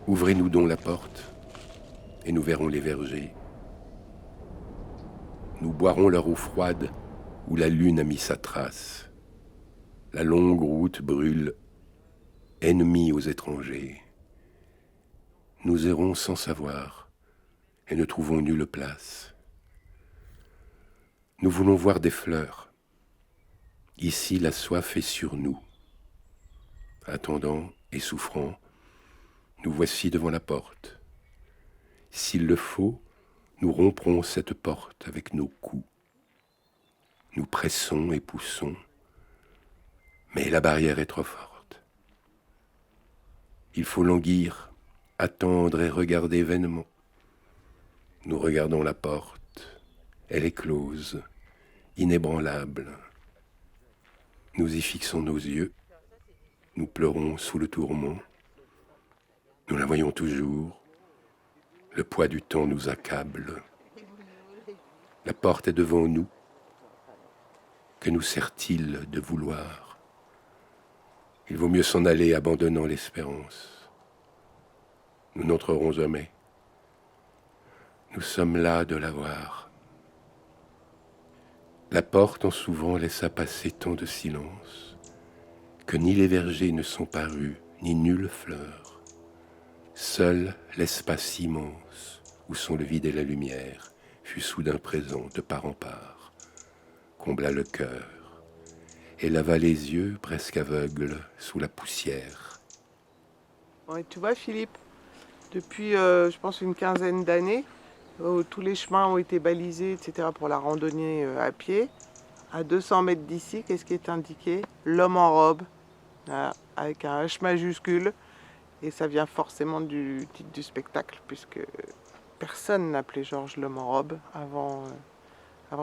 Ouvrez-nous donc la porte, et nous verrons les vergers. Nous boirons leur eau froide où la lune a mis sa trace. La longue route brûle, ennemie aux étrangers. Nous errons sans savoir, et ne trouvons nulle place. Nous voulons voir des fleurs. Ici, la soif est sur nous. Attendant et souffrant, nous voici devant la porte. S'il le faut, nous romprons cette porte avec nos coups. Nous pressons et poussons, mais la barrière est trop forte. Il faut languir, attendre et regarder vainement. Nous regardons la porte, elle est close, inébranlable. Nous y fixons nos yeux, nous pleurons sous le tourment. Nous la voyons toujours, le poids du temps nous accable. La porte est devant nous, que nous sert-il de vouloir? Il vaut mieux s'en aller abandonnant l'espérance. Nous n'entrerons jamais. Nous sommes là de la voir. La porte en s'ouvrant laissa passer tant de silence que ni les vergers ne sont parus, ni nulle fleur. Seul l'espace immense où sont le vide et la lumière, fut soudain présent de part en part, combla le cœur, et lava les yeux presque aveugles sous la poussière. Ouais, tu vois, Philippe, depuis, je pense, une quinzaine d'années, tous les chemins ont été balisés, etc., pour la randonnée à pied. À 200 mètres d'ici, qu'est-ce qui est indiqué? L'homme en robe, voilà, avec un H majuscule. Et ça vient forcément du titre du spectacle, puisque personne n'appelait Georges l'homme en robe avant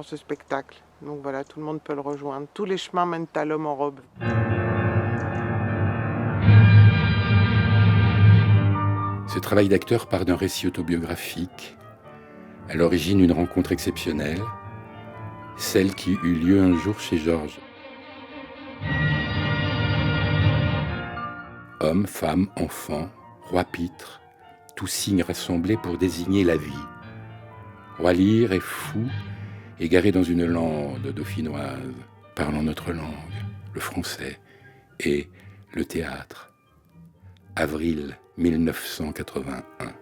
ce spectacle. Donc voilà, tout le monde peut le rejoindre. Tous les chemins mènent à l'homme en robe. Ce travail d'acteur part d'un récit autobiographique, à l'origine une rencontre exceptionnelle, celle qui eut lieu un jour chez Georges. Hommes, femmes, enfants, roi pitre, tous signes rassemblés pour désigner la vie. Roi Lyre est fou, égaré dans une lande dauphinoise, parlant notre langue, le français, et le théâtre. Avril 1981.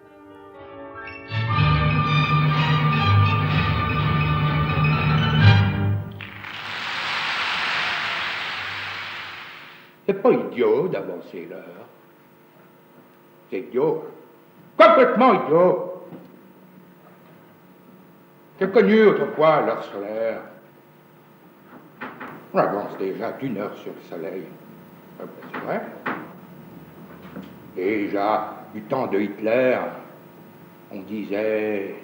C'est pas idiot d'avancer l'heure. C'est idiot. Complètement idiot. J'ai connu autrefois l'heure solaire. On avance déjà d'1 heure sur le soleil. C'est vrai. Déjà, du temps de Hitler, on disait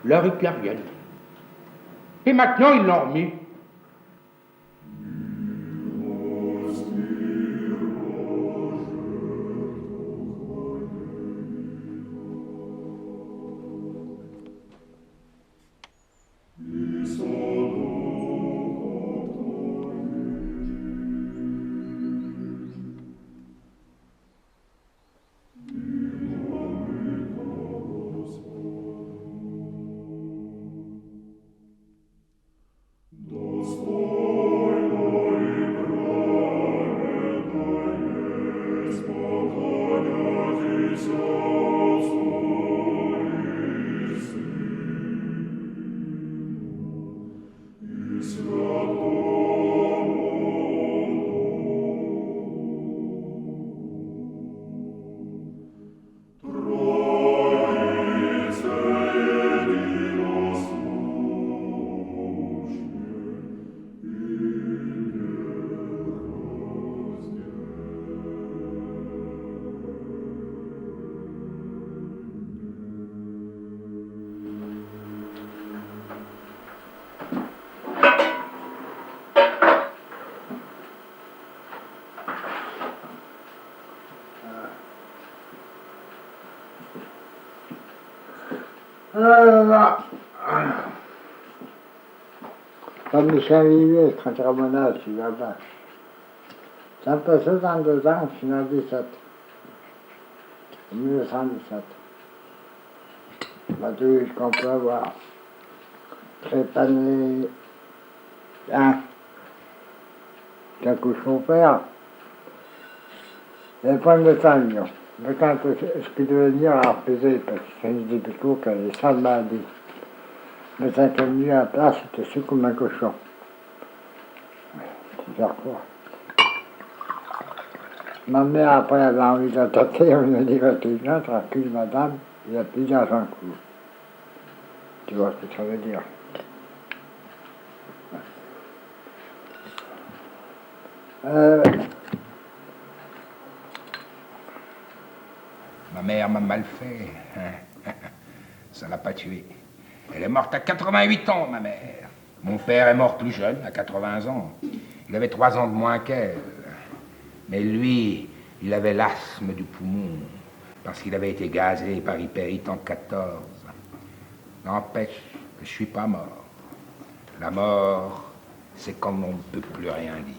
l'heure hitlérienne. Et maintenant, ils l'ont remis. Comme Michel Vivier, contre-monage, je suis là-bas. Ça fait 62 ans, je suis en 17. 1917. Tout ce qu'on peut avoir. Trépané, qui couche mon père. Les points de Lyon. Mais quand ce qui devait venir a refusé, parce que c'est une Pico qui avait 100 maladies. Mais ça qui est venu à la place, c'était sous comme un cochon. C'est faire quoi? Ma mère, après, avait envie d'attaquer, elle m'a dit, va-t-il tranquille, madame, il n'y a plus d'argent que vous. Tu vois ce que ça veut dire? Ma mère m'a mal fait. Ça l'a pas tuée. Elle est morte à 88 ans, ma mère. Mon père est mort plus jeune, à 80 ans. Il avait 3 ans de moins qu'elle. Mais lui, il avait l'asthme du poumon, parce qu'il avait été gazé par Hypérite en 14. N'empêche que je suis pas mort. La mort, c'est quand on ne peut plus rien dire.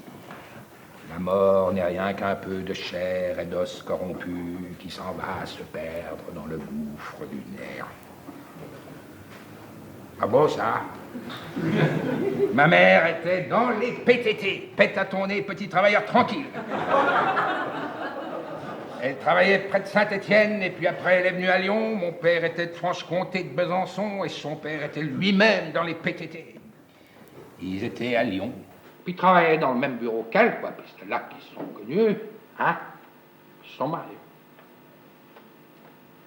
La mort n'est rien qu'un peu de chair et d'os corrompus qui s'en va se perdre dans le gouffre du néant. Ah bon, ça? Ma mère était dans les PTT. Pète à ton nez, petit travailleur tranquille. Elle travaillait près de Saint-Étienne, et puis après elle est venue à Lyon. Mon père était de Franche-Comté, de Besançon, et son père était lui-même dans les PTT. Ils étaient à Lyon. Puis ils travaillaient dans le même bureau qu'elle, quoi. Puis c'est là qu'ils se sont connus, hein. Ils se sont mariés.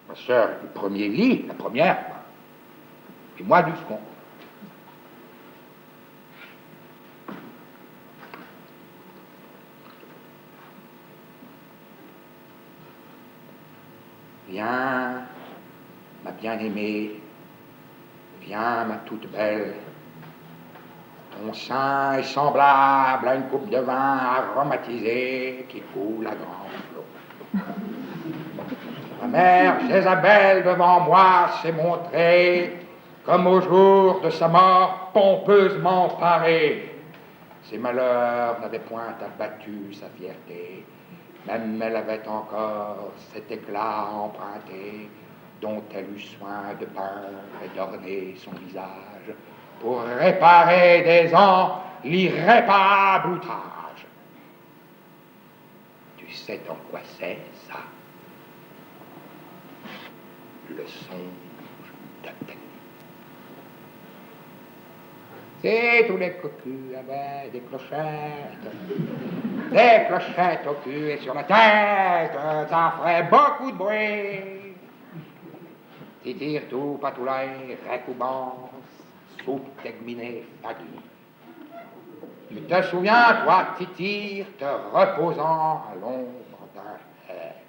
Ma sœur du premier lit, la première, quoi. Et moi du second. Viens, ma bien-aimée, viens, ma toute belle. Ton sein est semblable à une coupe de vin aromatisé qui coule à grands flots. Ma mère Jézabel devant moi s'est montrée comme au jour de sa mort pompeusement parée. Ses malheurs n'avaient point abattu sa fierté. Même elle avait encore cet éclat emprunté dont elle eut soin de peindre et d'orner son visage pour réparer des ans l'irréparable outrage. Tu sais dans quoi c'est, ça? Le songe d'Athénée. C'est tous les cocus avaient des clochettes au cul et sur la tête, ça ferait beaucoup de bruit. Titir tout patoulay, récoubance, soupe tegminé, fagui. Tu te souviens, toi, Titir, te reposant à l'ombre d'un hêtre.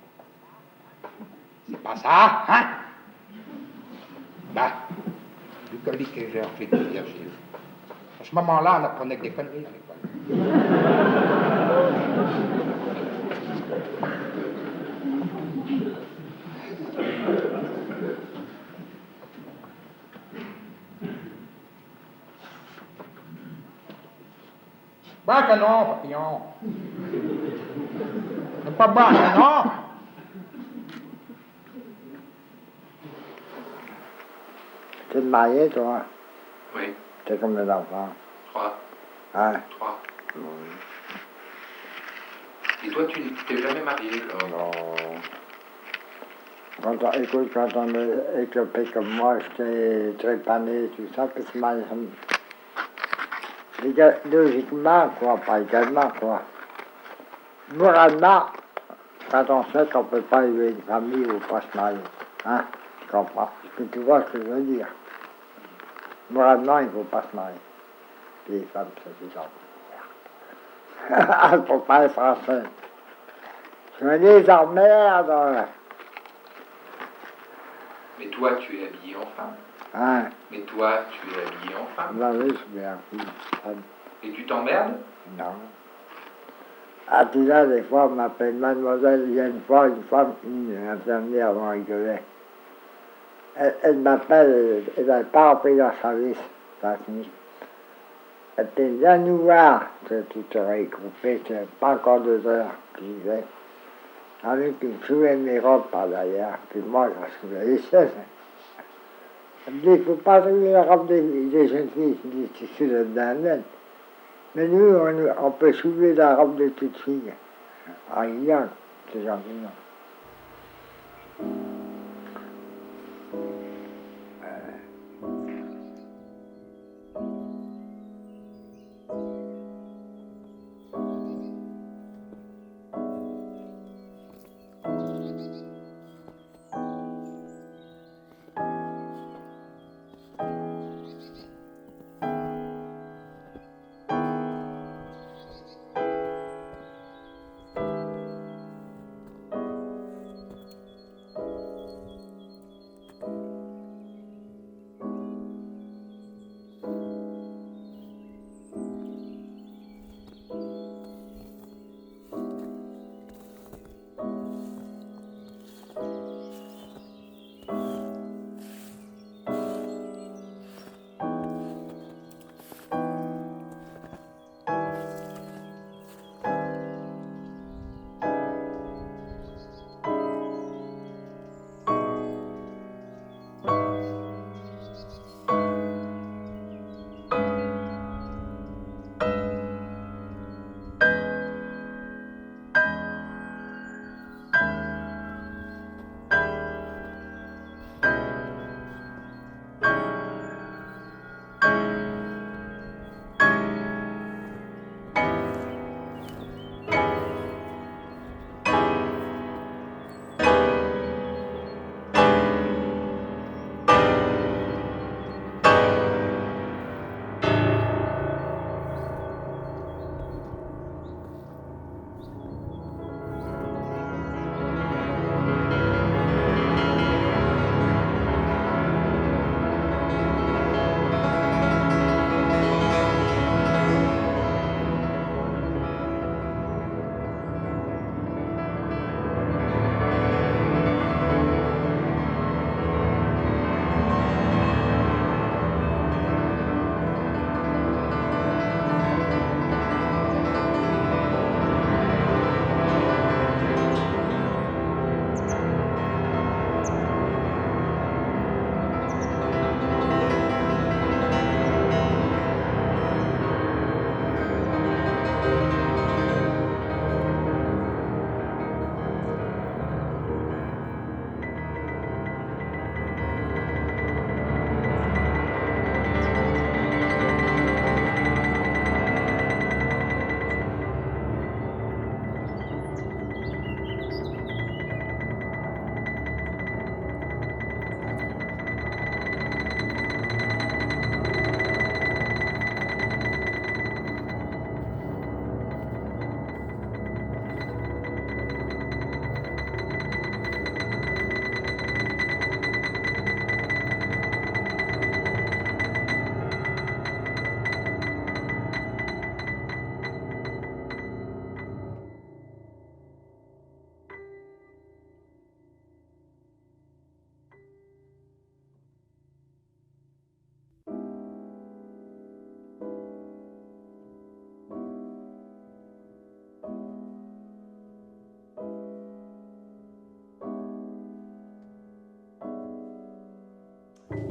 C'est pas ça, hein? Bah, du colique et j'ai refait de Virgile. À ce moment-là, on apprenait que des conneries à l'école. Bah que non, papillon. C'est pas bah que non. Tu es marié, toi? Oui. T'as combien d'enfants? 3. Hein? 3. Oui. Et toi, tu t'es jamais marié, là? Non. Écoute, quand on est éclopé comme moi, j'étais trépané, tout ça, puis c'est mal. Logiquement, quoi, pas également, quoi. Moralement, quand on sait qu'on ne peut pas élever une famille ou pas se marier, hein, tu comprends? Tu vois ce que je veux dire? Moralement, il ne faut pas se marier. Les femmes, c'est des hommes. Il ne faut pas être français. Je me dis, emmerde. Mais toi, tu es habillé en femme. Hein? Mais toi, tu es habillé en femme. Non, oui, je bien. Et tu t'emmerdes? Non. Ah, tu là, des fois, on m'appelle mademoiselle. Il y a une fois, une femme, une infirmière, on rigolait. Elle m'appelle, elle n'a pas repris leur service, ça finit. Elle dit, viens nous voir. Tout serait groupé, c'est pas encore 2 heures, je disais. Avec une soulève mes robes par derrière, puis moi, je soulevais les chaises. Elle me dit, il ne faut pas soulever la robe des jeunes filles. Je dis, tu soulèves d'un homme. Mais nous, on peut soulever la robe de toute fille. En riant, c'est gentil, non.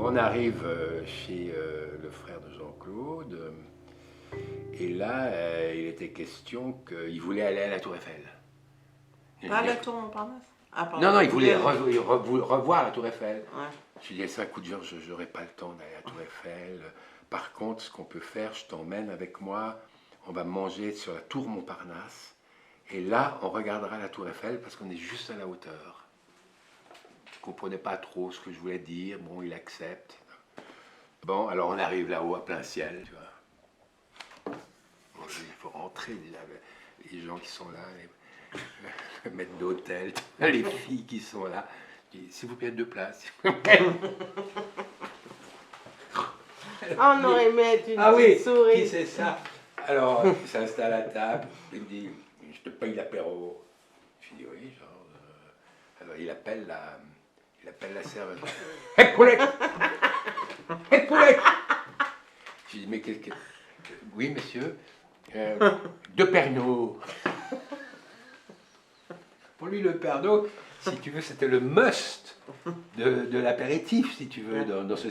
On arrive chez le frère de Jean-Claude, et là, il était question qu'il voulait aller à la Tour Eiffel. Ah, la tour Montparnasse. Ah, pardon. Non, non, il voulait revoir la Tour Eiffel. Ouais. Je lui ai dit, ça, écoute, Georges, je n'aurai pas le temps d'aller à la Tour Eiffel. Par contre, ce qu'on peut faire, je t'emmène avec moi, on va manger sur la Tour Montparnasse, et là, on regardera la Tour Eiffel parce qu'on est juste à la hauteur. Il ne comprenait pas trop ce que je voulais dire, bon, il accepte. Bon, alors on arrive là-haut à plein ciel, tu vois. Bon, il faut rentrer déjà, les gens qui sont là, les maîtres d'hôtel, les filles qui sont là. Je dis, s'il vous plaît, 2 places. Ah, on aurait aimé être une Ah oui, petite souris. qui c'est ça? Alors, il s'installe à table, il me dit, je te paye l'apéro. Je dis, oui, genre. Alors, il appelle la serveuse. Hé, poulet! Hé, poulet! Je dis, mais qu'est-ce que. Oui, monsieur. 2 Pernod. Pour lui, le Pernod, si tu veux, c'était le must de l'apéritif, si tu veux, dans ce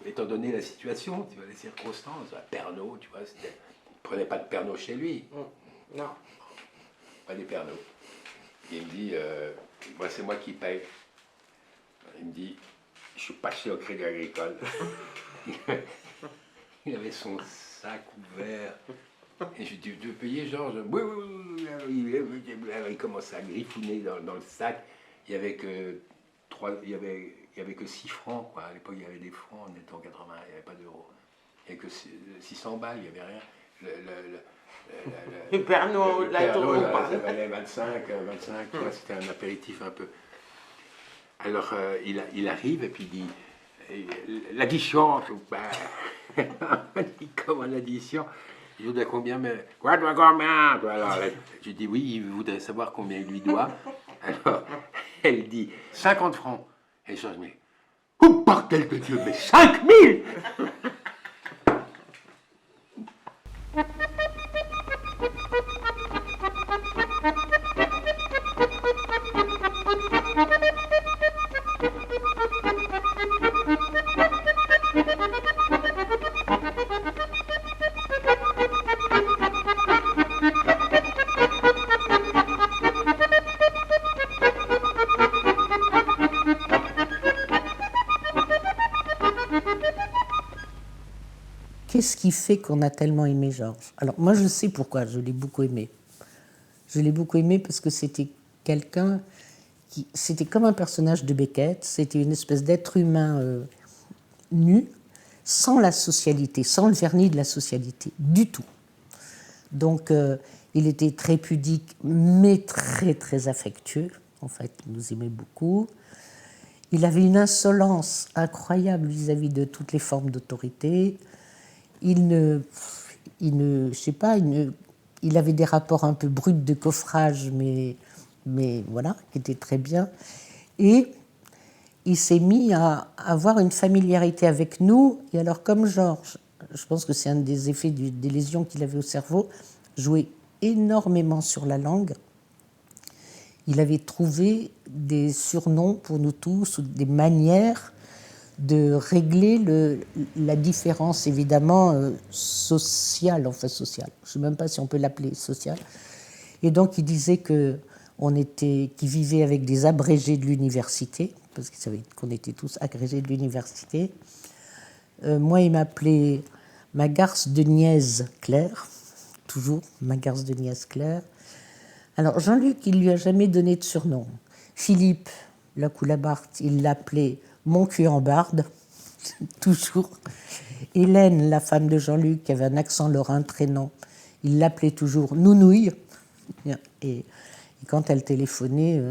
étant donné la situation, tu vois, les circonstances. Un Pernod, tu vois, il ne prenait pas de Pernod chez lui. Non. Pas des Pernod. Il me dit, moi, c'est moi qui paye. Il me dit, je suis pas chez au Crédit Agricole. Il avait son sac ouvert. Et je lui dis, tu veux payer, Georges? Oui, oui, oui. Il commençait à griffouner dans le sac. Il n'y avait que 6 francs, quoi. À l'époque, il y avait des francs, on était en 80, il n'y avait pas d'euros. Il n'y avait que 600 balles, il n'y avait rien. Le Pernod, la tour Montparnasse. Ça valait 25, tu vois, c'était un apéritif un peu. Alors, il arrive et puis il dit, l'addition, on dit, comment l'addition? Il lui dit combien, mais quoi, doit combien? Alors, je dis oui, il voudrait savoir combien il lui doit. Alors, elle dit 50 francs. Et je dis, mais, oh bordel de Dieu, mais 5000! Qu'est-ce qui fait qu'on a tellement aimé Georges? Alors moi je sais pourquoi je l'ai beaucoup aimé. Je l'ai beaucoup aimé parce que c'était quelqu'un qui... C'était comme un personnage de Beckett, c'était une espèce d'être humain nu, sans la socialité, sans le vernis de la socialité, du tout. Donc il était très pudique, mais très très affectueux, en fait, il nous aimait beaucoup. Il avait une insolence incroyable vis-à-vis de toutes les formes d'autorité. Il avait des rapports un peu bruts de coffrage, mais voilà, qui étaient très bien. Et il s'est mis à avoir une familiarité avec nous. Et alors, comme Georges, je pense que c'est un des effets des lésions qu'il avait au cerveau, jouait énormément sur la langue. Il avait trouvé des surnoms pour nous tous, ou des manières de régler la différence, évidemment, sociale, enfin sociale. Je ne sais même pas si on peut l'appeler sociale. Et donc, il disait qu'il vivait avec des abrégés de l'université, parce qu'il savait qu'on était tous agrégés de l'université. Moi, il m'appelait ma garce de niaise Claire, toujours ma garce de niaise Claire. Alors, Jean-Luc, il ne lui a jamais donné de surnom. Philippe Lacoulabarte, il l'appelait mon cul en barde, toujours. Hélène, la femme de Jean-Luc, qui avait un accent lorrain traînant, il l'appelait toujours Nounouille. Et quand elle téléphonait,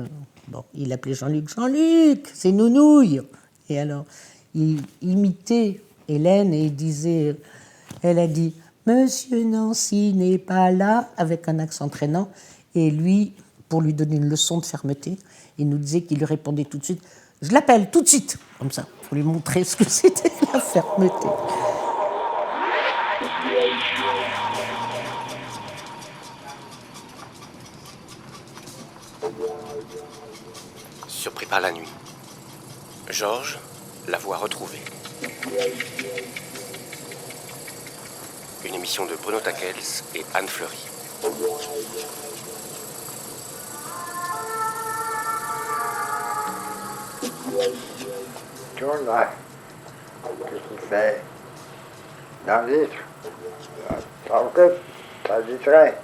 il appelait Jean-Luc, Jean-Luc, c'est Nounouille. Et alors, il imitait Hélène et il disait, elle a dit, Monsieur Nancy n'est pas là, avec un accent traînant. Et lui, pour lui donner une leçon de fermeté, il nous disait qu'il lui répondait tout de suite, je l'appelle tout de suite, comme ça, pour lui montrer ce que c'était la fermeté. Surpris par la nuit, Georges, la voix retrouvée. Une émission de Bruno Tackels et Anne Fleury. Tourne là. Qu'est-ce qu'il fait? Dans le vitre. Ça occupe, ça distrait.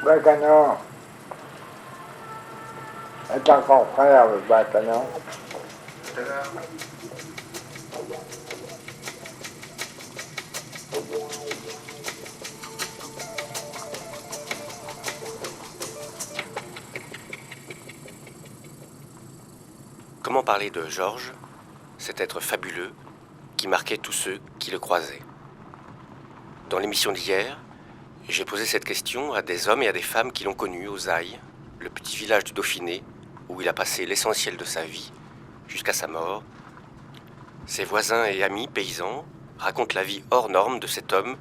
Le canon est encore frère, le bas canon. Comment parler de Georges, cet être fabuleux qui marquait tous ceux qui le croisaient? Dans l'émission d'hier, j'ai posé cette question à des hommes et à des femmes qui l'ont connu aux Ailles, le petit village du Dauphiné, où il a passé l'essentiel de sa vie, jusqu'à sa mort. Ses voisins et amis paysans racontent la vie hors norme de cet homme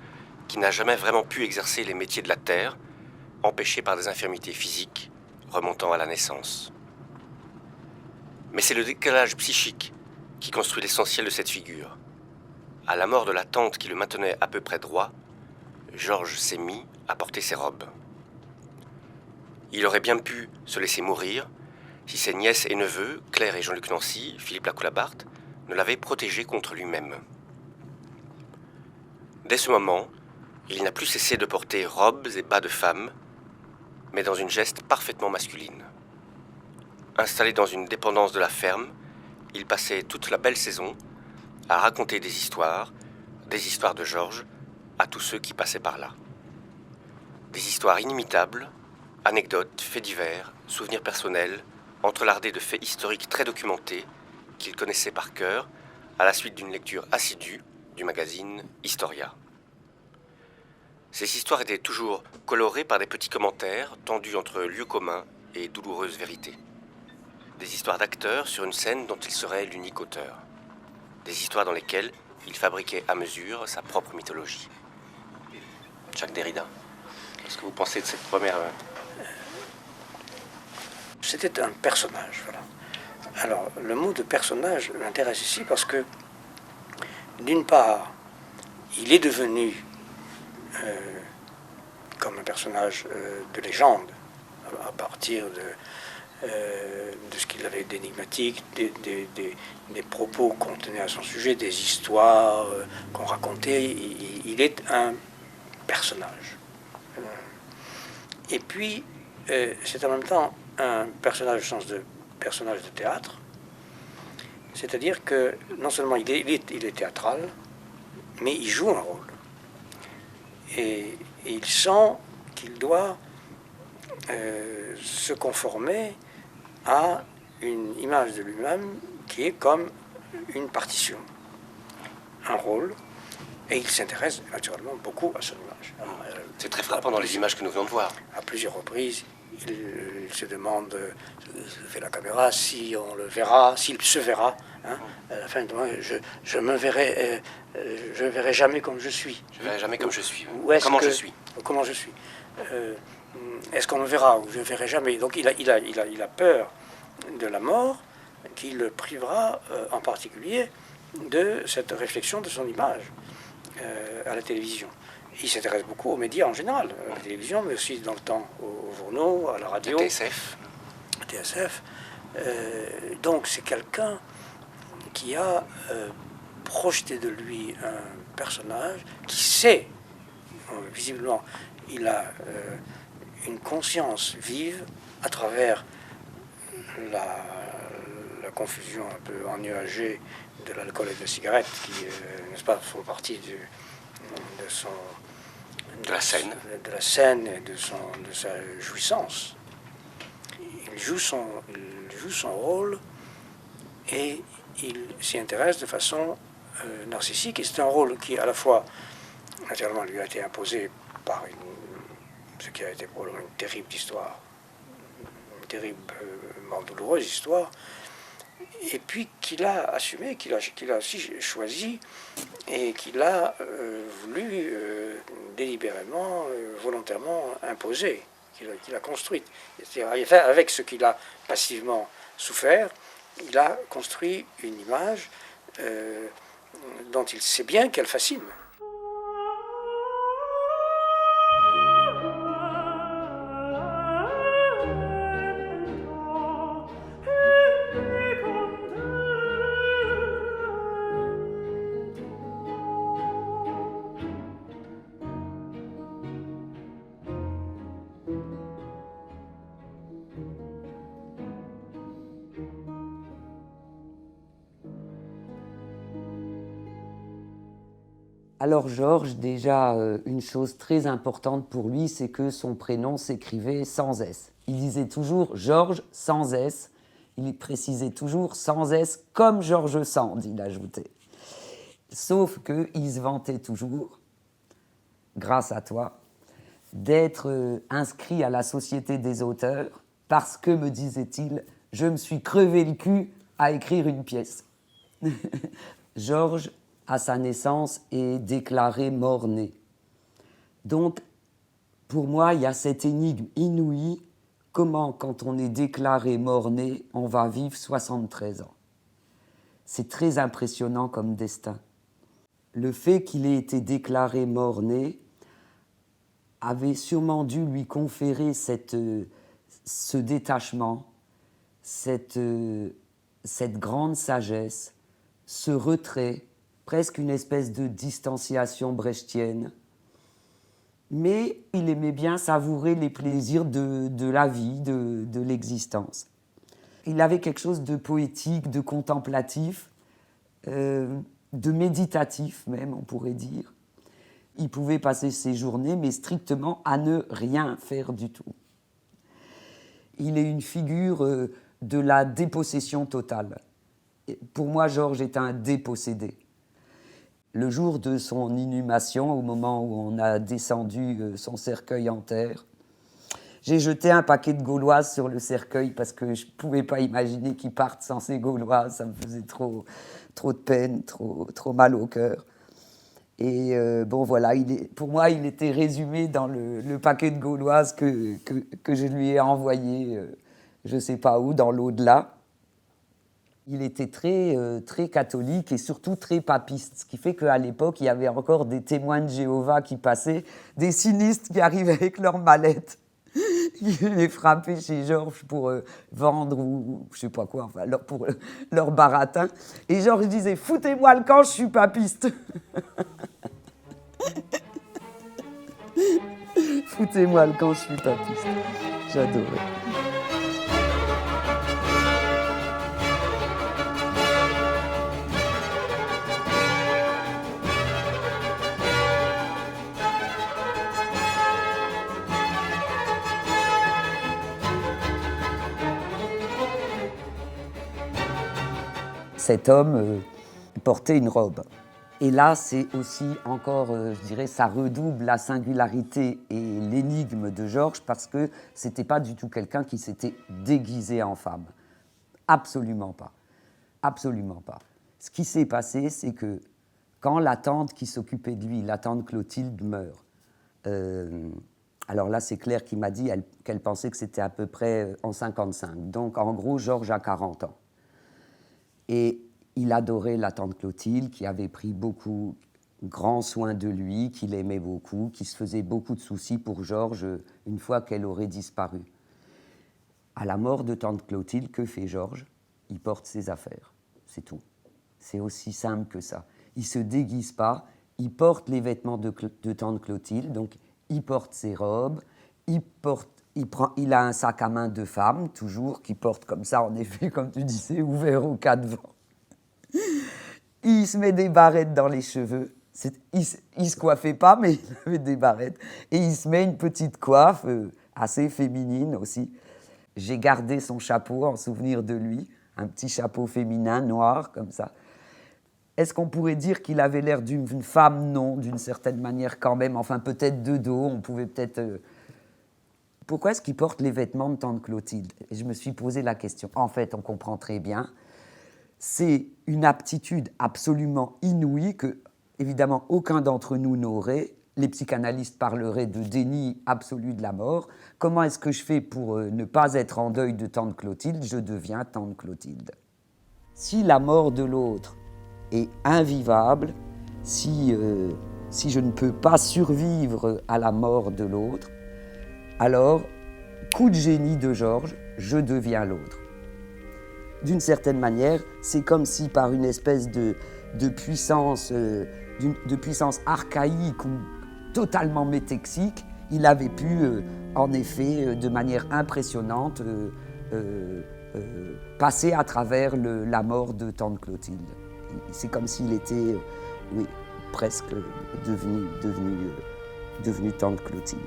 qui n'a jamais vraiment pu exercer les métiers de la terre, empêché par des infirmités physiques remontant à la naissance. Mais c'est le décalage psychique qui construit l'essentiel de cette figure. À la mort de la tante qui le maintenait à peu près droit, Georges s'est mis à porter ses robes. Il aurait bien pu se laisser mourir si ses nièces et neveux, Claire et Jean-Luc Nancy, Philippe Lacoulabart, ne l'avaient protégé contre lui-même. Dès ce moment, il n'a plus cessé de porter robes et bas de femme, mais dans une geste parfaitement masculine. Installé dans une dépendance de la ferme, il passait toute la belle saison à raconter des histoires de Georges, à tous ceux qui passaient par là. Des histoires inimitables, anecdotes, faits divers, souvenirs personnels, entrelardés de faits historiques très documentés qu'il connaissait par cœur à la suite d'une lecture assidue du magazine Historia. Ces histoires étaient toujours colorées par des petits commentaires tendus entre lieux communs et douloureuses vérités. Des histoires d'acteurs sur une scène dont il serait l'unique auteur. Des histoires dans lesquelles il fabriquait à mesure sa propre mythologie. Jacques Derrida, qu'est-ce que vous pensez de cette première... C'était un personnage, voilà. Alors, le mot de personnage m'intéresse ici parce que, d'une part, il est devenu comme un personnage de légende, à partir de ce qu'il avait d'énigmatique, des propos qu'on tenait à son sujet, des histoires qu'on racontait. Il est un personnage. Et puis, c'est en même temps un personnage au sens de personnage de théâtre, c'est-à-dire que non seulement il est théâtral, mais il joue un rôle. Et il sent qu'il doit se conformer à une image de lui-même qui est comme une partition, un rôle, et il s'intéresse naturellement beaucoup à son image. C'est très frappant dans les images que nous venons de voir. À plusieurs reprises, il se demande, fait la caméra, si on le verra, s'il se verra. Hein, à la fin, je me verrai, je verrai jamais comme je suis. Je verrai jamais comme je suis. Comment je suis. Comment je suis. Est-ce qu'on me verra ou je ne verrai jamais. Donc il a peur de la mort qui le privera en particulier de cette réflexion de son image à la télévision. Il s'intéresse beaucoup aux médias en général, à la télévision, mais aussi dans le temps aux journaux, à la radio. TSF. TSF. Donc c'est quelqu'un qui a projeté de lui un personnage qui sait, visiblement, il a une conscience vive à travers la confusion un peu ennuagée de l'alcool et de la cigarette qui, n'est-ce pas, font partie de la scène et de sa jouissance. Il joue son rôle et il s'y intéresse de façon narcissique. Et c'est un rôle qui, à la fois, naturellement, lui a été imposé par ce qui a été probablement une terrible histoire, une terriblement douloureuse histoire, et puis qu'il a assumé, qu'il a aussi choisi, et qu'il a voulu délibérément, volontairement imposer, qu'il a construite. C'est-à-dire, avec ce qu'il a passivement souffert, il a construit une image dont il sait bien qu'elle fascine. Alors Georges, déjà, une chose très importante pour lui, c'est que son prénom s'écrivait sans S. Il disait toujours Georges sans S. Il précisait toujours sans S, comme Georges Sand, il ajoutait. Sauf qu'il se vantait toujours, grâce à toi, d'être inscrit à la Société des auteurs, parce que, me disait-il, je me suis crevé le cul à écrire une pièce. Georges, à sa naissance, est déclaré mort-né. Donc, pour moi, il y a cette énigme inouïe, comment, quand on est déclaré mort-né, on va vivre 73 ans. C'est très impressionnant comme destin. Le fait qu'il ait été déclaré mort-né avait sûrement dû lui conférer ce détachement, cette grande sagesse, ce retrait, presque une espèce de distanciation brechtienne. Mais il aimait bien savourer les plaisirs de la vie, de l'existence. Il avait quelque chose de poétique, de contemplatif, de méditatif même, on pourrait dire. Il pouvait passer ses journées, mais strictement à ne rien faire du tout. Il est une figure de la dépossession totale. Pour moi, Georges est un dépossédé. Le jour de son inhumation, au moment où on a descendu son cercueil en terre, j'ai jeté un paquet de gauloises sur le cercueil parce que je ne pouvais pas imaginer qu'il parte sans ces gauloises. Ça me faisait trop de peine, trop mal au cœur. Et bon, voilà, pour moi, il était résumé dans le paquet de gauloises que je lui ai envoyé, je ne sais pas où, dans l'au-delà. Il était très catholique et surtout très papiste, ce qui fait qu'à l'époque, il y avait encore des témoins de Jéhovah qui passaient, des sinistres qui arrivaient avec leurs mallettes. Ils les frappaient chez Georges pour vendre ou je sais pas quoi, enfin, pour leur baratin. Et Georges disait « Foutez-moi le camp, je suis papiste !» Foutez-moi le camp, je suis papiste. J'adorais. Cet homme portait une robe. Et là, c'est aussi encore, je dirais, ça redouble la singularité et l'énigme de Georges parce que ce n'était pas du tout quelqu'un qui s'était déguisé en femme. Absolument pas. Absolument pas. Ce qui s'est passé, c'est que quand la tante qui s'occupait de lui, la tante Clotilde, meurt, alors là, c'est Claire qui m'a dit qu'elle pensait que c'était à peu près en 55. Donc, en gros, Georges a 40 ans. Et il adorait la tante Clotilde, qui avait pris beaucoup grand soin de lui, qu'il aimait beaucoup, qui se faisait beaucoup de soucis pour Georges une fois qu'elle aurait disparu. À la mort de tante Clotilde, que fait Georges ? Il porte ses affaires, c'est tout. C'est aussi simple que ça. Il ne se déguise pas, il porte les vêtements de tante Clotilde, donc il porte ses robes, il a un sac à main de femme, toujours, qu'il porte comme ça, en effet, comme tu disais, ouvert aux quatre vents. Il se met des barrettes dans les cheveux. Il se coiffait pas, mais il avait des barrettes. Et il se met une petite coiffe, assez féminine aussi. J'ai gardé son chapeau en souvenir de lui, un petit chapeau féminin, noir, comme ça. Est-ce qu'on pourrait dire qu'il avait l'air d'une femme ? Non, d'une certaine manière quand même. Enfin, peut-être de dos, on pouvait peut-être... Pourquoi est-ce qu'il porte les vêtements de tante Clotilde ? Et je me suis posé la question. En fait, on comprend très bien. c'est une aptitude absolument inouïe que, évidemment, aucun d'entre nous n'aurait. Les psychanalystes parleraient de déni absolu de la mort. Comment est-ce que je fais pour ne pas être en deuil de tante Clotilde? Je deviens tante Clotilde. Si la mort de l'autre est invivable, si je ne peux pas survivre à la mort de l'autre, alors, coup de génie de Georges, je deviens l'autre. D'une certaine manière, c'est comme si par une espèce de puissance archaïque ou totalement métexique, il avait pu, en effet, de manière impressionnante, passer à travers la mort de tante Clotilde. C'est comme s'il était, oui, presque devenu tante Clotilde.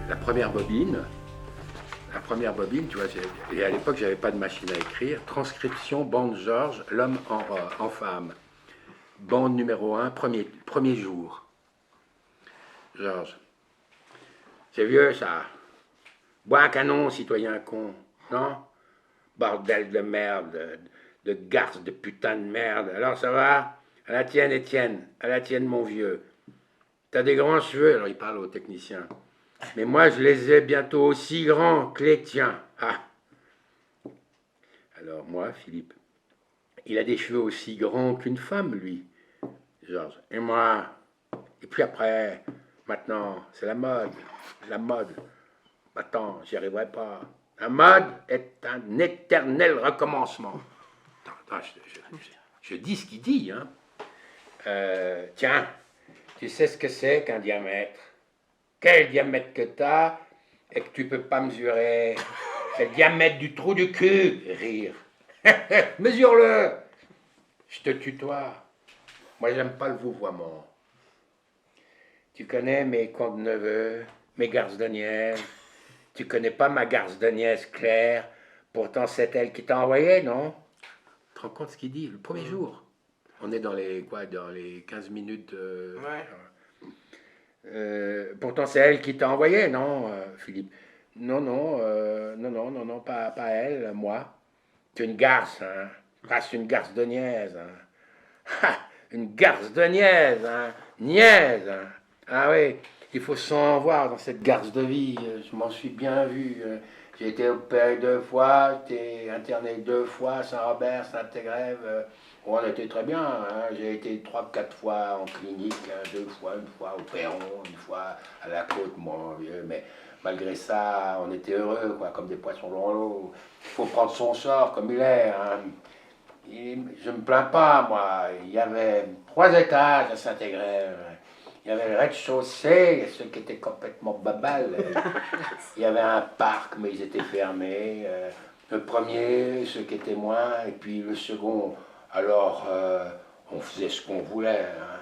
La première bobine, tu vois, et à l'époque, j'avais pas de machine à écrire. Transcription, bande Georges, l'homme en femme. Bande numéro 1, premier jour. Georges. C'est vieux, ça. Bois un canon, citoyen con. Non? Bordel de merde, de garce de putain de merde. Alors, ça va? À la tienne, Étienne. À la tienne, mon vieux. T'as des grands cheveux. Alors, il parle au technicien. Mais moi, je les ai bientôt aussi grands que les tiens. Ah. Alors moi, Philippe, il a des cheveux aussi grands qu'une femme, lui, Georges. Et moi, et puis après, maintenant, c'est la mode. La mode. Attends, j'y arriverai pas. La mode est un éternel recommencement. Attends, je dis ce qu'il dit, hein. Tiens, tu sais ce que c'est qu'un diamètre? Quel diamètre que t'as et que tu peux pas mesurer? C'est le diamètre du trou du cul. Rire. Mesure-le. Je te tutoie. Moi, j'aime pas le vouvoiement. Tu connais mes contes de neveux, mes garces de nièce. Tu connais pas ma garce de nièce Claire. Pourtant, c'est elle qui t'a envoyé, non? Tu te rends compte ce qu'il dit, le premier jour? On est dans les 15 minutes. Ouais. Pourtant, c'est elle qui t'a envoyé, non, Philippe? Non, pas elle, moi. C'est une garce, hein. Ah, c'est une garce de niaise, hein. Ha, une garce de niaise, hein. Niaise, hein. Ah oui, il faut s'en voir dans cette garce de vie. Je m'en suis bien vu. J'ai été opéré 2 fois, j'étais interné 2 fois, Saint-Robert, Saint-Égrève. On était très bien, hein. J'ai été 3-4 fois en clinique, hein, 2 fois, une fois au Perron, une fois à la côte, mon vieux, mais malgré ça, on était heureux, quoi, comme des poissons dans l'eau. Il faut prendre son sort comme il est, hein. Je me plains pas, moi. Il y avait 3 étages à Saint-Égrève. Il y avait le rez-de-chaussée, ceux qui étaient complètement babales. Il y avait un parc, mais ils étaient fermés. Le premier, ceux qui étaient moins, et puis le second. Alors, on faisait ce qu'on voulait. Hein.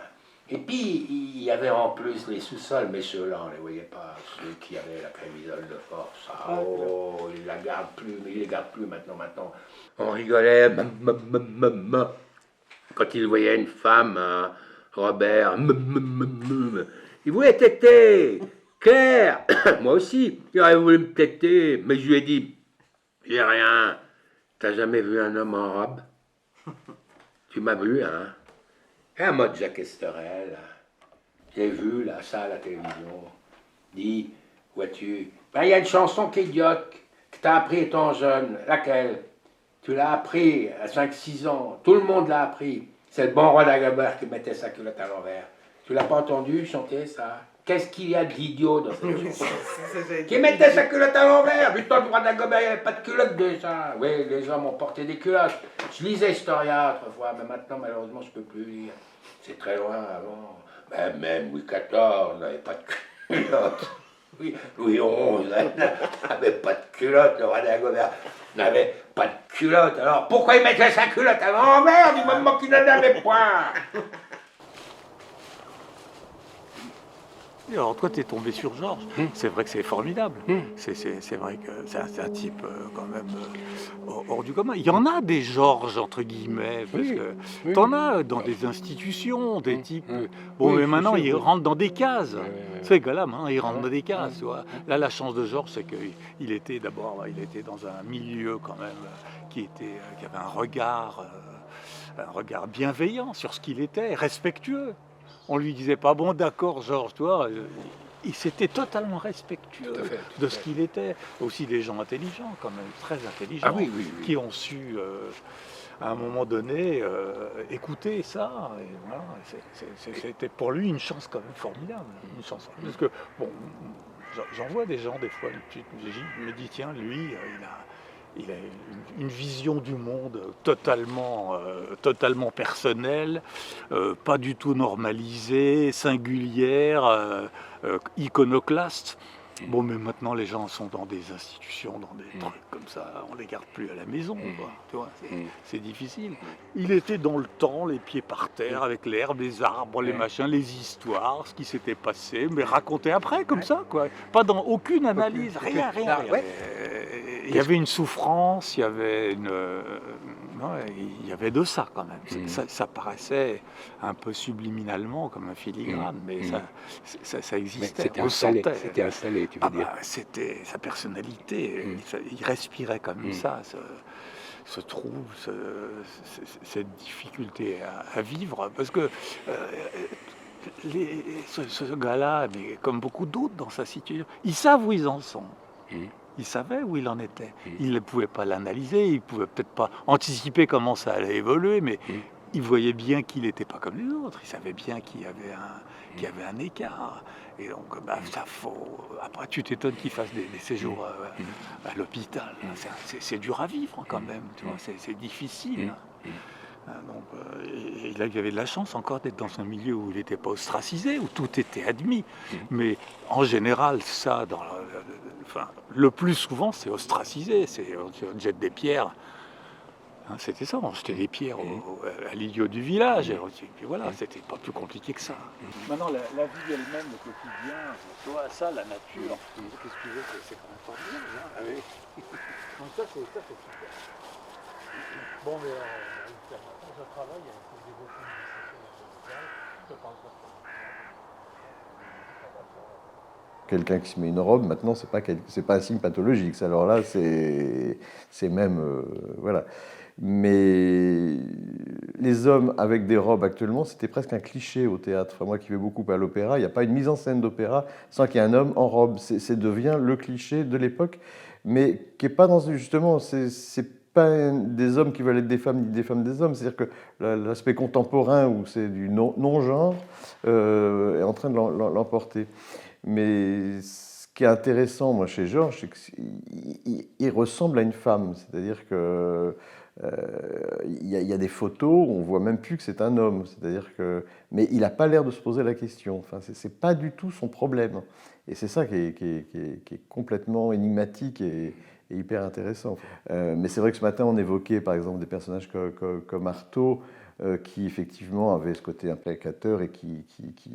Et puis, il y avait en plus les sous-sols, mais ceux-là, on ne les voyait pas. Ceux qui avaient la camisole de force. Ah, oh, ils ne la gardent plus, mais ils ne les gardent plus maintenant. On rigolait. Quand ils voyaient une femme, hein, Robert, il voulait téter. Claire, moi aussi, il aurait voulu me téter. Mais je lui ai dit, j'ai rien. T'as jamais vu un homme en robe? Tu m'as vu, hein? Un mode Jacques Esterel. J'ai vu, là, ça à la télévision. Dis, vois-tu, ben, y a une chanson qui est idiote, que t'as appris étant jeune. Laquelle? Tu l'as appris à 5-6 ans. Tout le monde l'a appris. C'est le bon roi d'Agobert qui mettait sa culotte à l'envers. Tu l'as pas entendu chanter, ça? Qu'est-ce qu'il y a d'idiot dans cette chanson? Qui mettait sa culotte à l'envers? Putain, le roi d'Agobert, il n'y avait pas de culotte déjà. Oui, les hommes ont porté des culottes. Je lisais Historia autrefois, mais maintenant, malheureusement, je ne peux plus lire. C'est très loin avant. Ben, même Louis XIV n'avait pas de culotte. Oui, Louis XI n'avait pas de culotte. Le roi d'Agobert n'avait pas de culotte. Alors, pourquoi il mettait sa culotte à l'envers du moment qu'il n'en avait point? Et alors toi, tu es tombé sur Georges. C'est vrai que c'est formidable. C'est vrai que c'est un type quand même hors du commun. Il y en a des Georges, entre guillemets, parce que t'en as dans des institutions, des types... Bon, mais maintenant, ils rentrent dans des cases. Ces gars-là, maintenant, ils rentrent dans des cases. Tu vois. Là, la chance de Georges, c'est qu'il était d'abord, il était dans un milieu quand même qui avait un regard bienveillant sur ce qu'il était, respectueux. On lui disait pas, bon d'accord Georges, toi, il s'était totalement respectueux de ce qu'il était. Aussi des gens intelligents, quand même, très intelligents, qui ont su, à un moment donné, écouter ça. Et voilà, c'était pour lui une chance quand même formidable. Une chance. Parce que, bon, j'en vois des gens des fois, je me dis, tiens, lui, il a une vision du monde totalement personnelle, pas du tout normalisée, singulière, iconoclaste. Bon, mais maintenant, les gens sont dans des institutions, dans des trucs comme ça, on les garde plus à la maison, quoi. Tu vois, c'est difficile. Il était dans le temps, les pieds par terre, avec l'herbe, les arbres, les machins, les histoires, ce qui s'était passé, mais raconté après, comme ça, quoi. Pas dans aucune analyse, rien. Il y avait une souffrance, il y avait il y avait de ça quand même. Ça paraissait un peu subliminalement comme un filigrane, mais ça existait. C'était installé, tu veux dire. C'était sa personnalité. Il respirait comme ça, ce trouble, cette difficulté à vivre, parce que ce gars-là, mais comme beaucoup d'autres dans sa situation, ils savent où ils en sont. Il savait où il en était. Il ne pouvait pas l'analyser, il ne pouvait peut-être pas anticiper comment ça allait évoluer, mais il voyait bien qu'il n'était pas comme les autres. Il savait bien qu'il y avait un écart. Et donc, ça faut. Après, tu t'étonnes qu'il fasse des séjours à l'hôpital. C'est dur à vivre quand même, tu vois. C'est difficile. Donc, et là, il avait de la chance encore d'être dans un milieu où il n'était pas ostracisé, où tout était admis. Mais en général, ça, le plus souvent, c'est ostracisé. On jette des pierres. C'était ça, on jetait des pierres à l'idiot du village. Et puis voilà, c'était pas plus compliqué que ça. Maintenant, la vie elle-même, le quotidien, tu vois, ça, la nature, qu'est-ce que tu veux, c'est quand même formidable. Donc ça, c'est super. Bon, mais je travaille avec le développement de je parle pas de Quelqu'un qui se met une robe, maintenant, c'est pas un signe pathologique. Alors là, c'est même... voilà. Mais les hommes avec des robes actuellement, c'était presque un cliché au théâtre. Enfin, moi qui vais beaucoup à l'opéra, il n'y a pas une mise en scène d'opéra sans qu'il y ait un homme en robe. C'est devient le cliché de l'époque, mais qui n'est pas dans... Justement, c'est pas des hommes qui veulent être des femmes, ni des femmes des hommes. C'est-à-dire que l'aspect contemporain, où c'est du non-genre, est en train de l'emporter. Mais ce qui est intéressant, moi, chez Georges, c'est qu'il ressemble à une femme. C'est-à-dire que il y a des photos où on voit même plus que c'est un homme. C'est-à-dire que, mais il n'a pas l'air de se poser la question. Enfin, c'est pas du tout son problème. Et c'est ça qui est complètement énigmatique et hyper intéressant. Mais c'est vrai que ce matin, on évoquait, par exemple, des personnages comme Artaud, qui effectivement avait ce côté implacateur et qui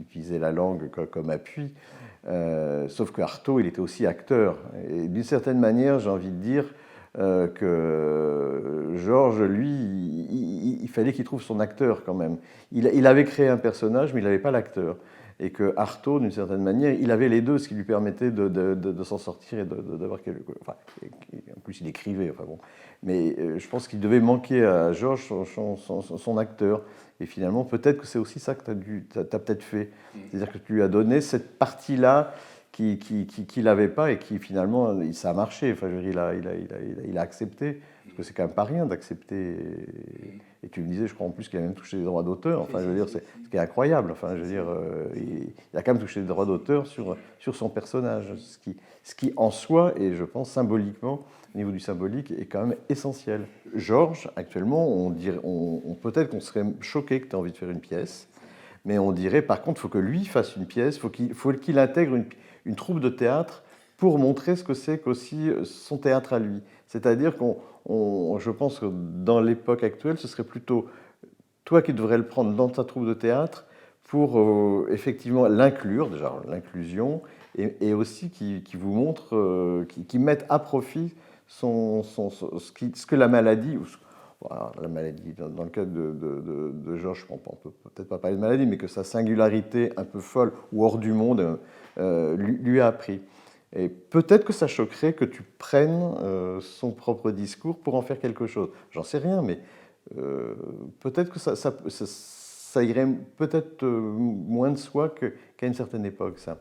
utilisait la langue comme appui. Sauf que Artaud, il était aussi acteur. Et d'une certaine manière, j'ai envie de dire que Georges, lui, il fallait qu'il trouve son acteur quand même. Il avait créé un personnage, mais il n'avait pas l'acteur. Et que Artaud, d'une certaine manière, il avait les deux, ce qui lui permettait de s'en sortir et d'avoir quelque... Enfin, en plus, il écrivait, enfin bon. Mais je pense qu'il devait manquer à Georges son acteur. Et finalement, peut-être que c'est aussi ça que tu as peut-être fait. C'est-à-dire que tu lui as donné cette partie-là qu'il n'avait pas et qui finalement, ça a marché. Enfin, je veux dire, il a accepté. Parce que c'est quand même pas rien d'accepter. Et tu me disais, je crois en plus qu'il a même touché les droits d'auteur. Enfin, je veux dire, c'est ce qui est incroyable. Enfin, je veux dire, il a quand même touché les droits d'auteur sur son personnage. Ce qui en soi, et je pense symboliquement, au niveau du symbolique, est quand même essentiel. Georges, actuellement, peut-être qu'on serait choqué que tu aies envie de faire une pièce, mais on dirait, par contre, il faut que lui fasse une pièce, il faut qu'il intègre une troupe de théâtre pour montrer ce que c'est qu'aussi son théâtre à lui. C'est-à-dire je pense que dans l'époque actuelle, ce serait plutôt toi qui devrais le prendre dans ta troupe de théâtre pour effectivement l'inclure, déjà l'inclusion, et aussi qui vous montre, qui mettent à profit ce que la maladie, voilà, la maladie, dans le cas de Georges, on ne peut peut-être pas parler de maladie, mais que sa singularité un peu folle ou hors du monde lui a appris. Et peut-être que ça choquerait que tu prennes son propre discours pour en faire quelque chose. J'en sais rien, mais peut-être que ça irait peut-être moins de soi qu'à une certaine époque, ça.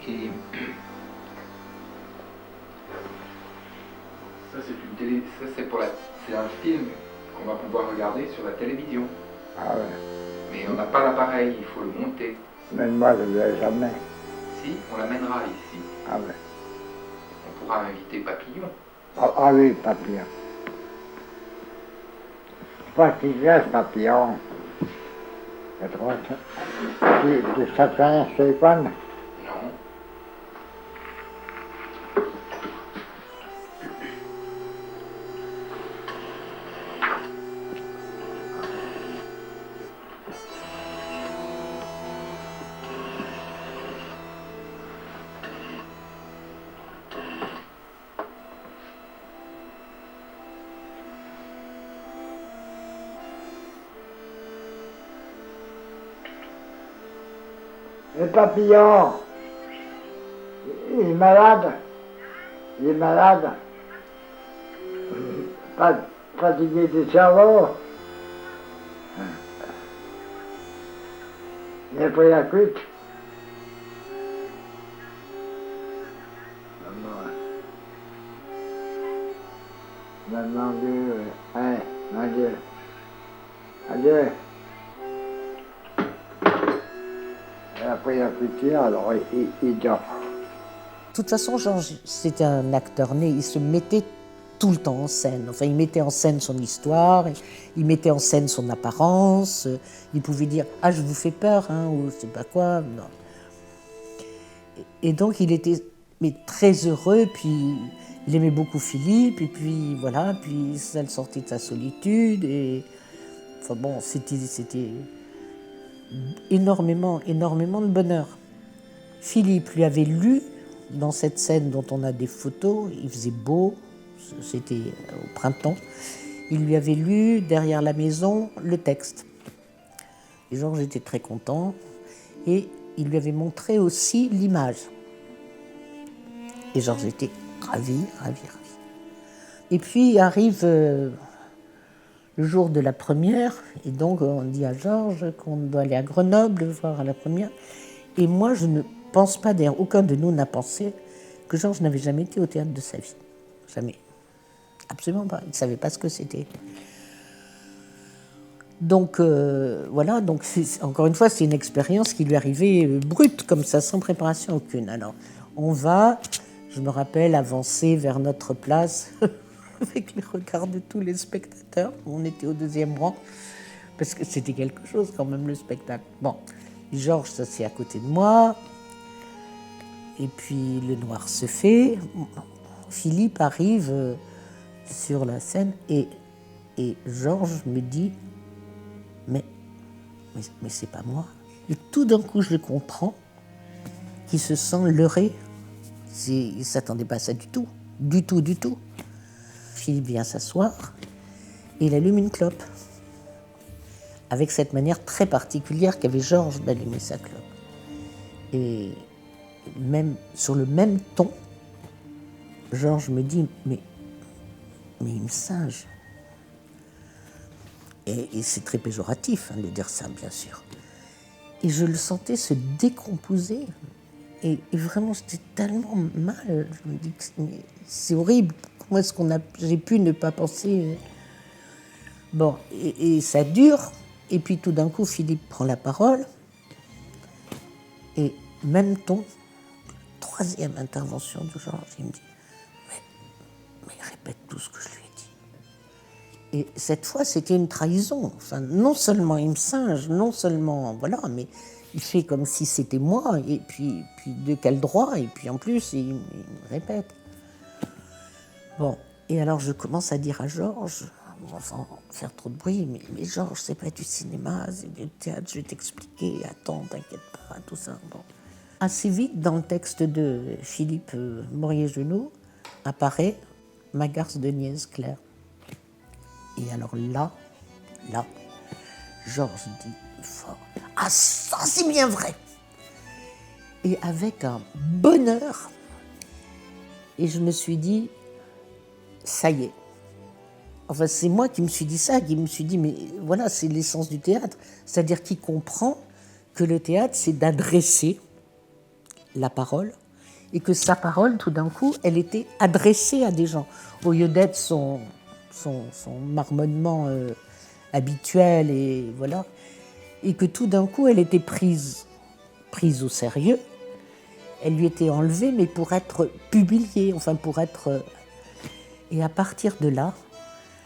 Et ça, c'est une télé. Ça, c'est un film qu'on va pouvoir regarder sur la télévision. Ah ouais. Mais on n'a pas l'appareil, il faut le monter. Mais moi, je ne l'ai jamais. Si, on l'amènera ici. Ah ouais. On pourra inviter Papillon. Ah oui, Papillon. Je crois qu'il vient, ce Papillon. De Saint-Stéphane. Non. Le Papillon, il est malade. Il est malade. Fatigué du cerveau. Il a pris la cuite. Maman Dieu, hein, mon Dieu. Adieu. Après la cuitière, alors il dort. De toute façon, Georges, c'était un acteur né, il se mettait tout le temps en scène. Enfin, il mettait en scène son histoire, il mettait en scène son apparence, il pouvait dire « Ah, je vous fais peur, hein », ou je sais pas quoi, non. Et donc, il était très heureux, puis il aimait beaucoup Philippe, et puis voilà, puis ça le sortait de sa solitude, et enfin bon, c'était énormément de bonheur. Philippe lui avait lu, dans cette scène dont on a des photos, il faisait beau, c'était au printemps, il lui avait lu derrière la maison le texte. Et Georges était très content, et il lui avait montré aussi l'image. Et Georges était ravi. Et puis arrive le jour de la première, et donc on dit à Georges qu'on doit aller à Grenoble voir à la première. Et moi, je ne pense pas, d'ailleurs, aucun de nous n'a pensé que Georges n'avait jamais été au théâtre de sa vie. Jamais. Absolument pas. Il ne savait pas ce que c'était. Donc, voilà, donc encore une fois, c'est une expérience qui lui arrivait brute, comme ça, sans préparation aucune. Alors, on va, je me rappelle, avancer vers notre place, avec les regards de tous les spectateurs. On était au deuxième rang, parce que c'était quelque chose quand même, le spectacle. Bon, Georges s'assied à côté de moi, et puis le noir se fait. Philippe arrive sur la scène, et Georges me dit « mais c'est pas moi ». Et tout d'un coup, je le comprends, qu'il se sent leurré. Il ne s'attendait pas à ça du tout. Du tout. Philippe vient s'asseoir et il allume une clope. Avec cette manière très particulière qu'avait Georges d'allumer sa clope. Et même sur le même ton, Georges me dit « mais il me singe ». Et c'est très péjoratif de dire ça, bien sûr. Et je le sentais se décomposer. Et vraiment, j'étais tellement mal. Je me dis que c'est horrible. Comment est-ce j'ai pu ne pas penser... Bon, et ça dure. Et puis tout d'un coup, Philippe prend la parole. Et même ton, troisième intervention de Georges, il me dit « mais répète tout ce que je lui ai dit ». Et cette fois, c'était une trahison. Enfin, non seulement il me singe, non seulement... Voilà, mais il fait comme si c'était moi, et puis de quel droit, et puis en plus, il me répète. Bon, Et alors je commence à dire à Georges, sans faire trop de bruit, mais Georges, c'est pas du cinéma, c'est du théâtre, je vais t'expliquer, attends, t'inquiète pas, tout ça. Bon. Assez vite, dans le texte de Philippe Morier-Genoux, apparaît Ma garce de nièce Claire. Et alors là, Georges dit fort, ah ça c'est bien vrai. Et avec un bonheur, et je me suis dit, ça y est. Enfin, c'est moi qui me suis dit ça, qui me suis dit, mais voilà, c'est l'essence du théâtre. C'est-à-dire qu'il comprend que le théâtre, c'est d'adresser la parole, et que sa parole, tout d'un coup, elle était adressée à des gens, au lieu d'être son marmonnement habituel, et voilà, et que tout d'un coup, elle était prise au sérieux, elle lui était enlevée, mais pour être publiée, enfin pour être... Et à partir de là,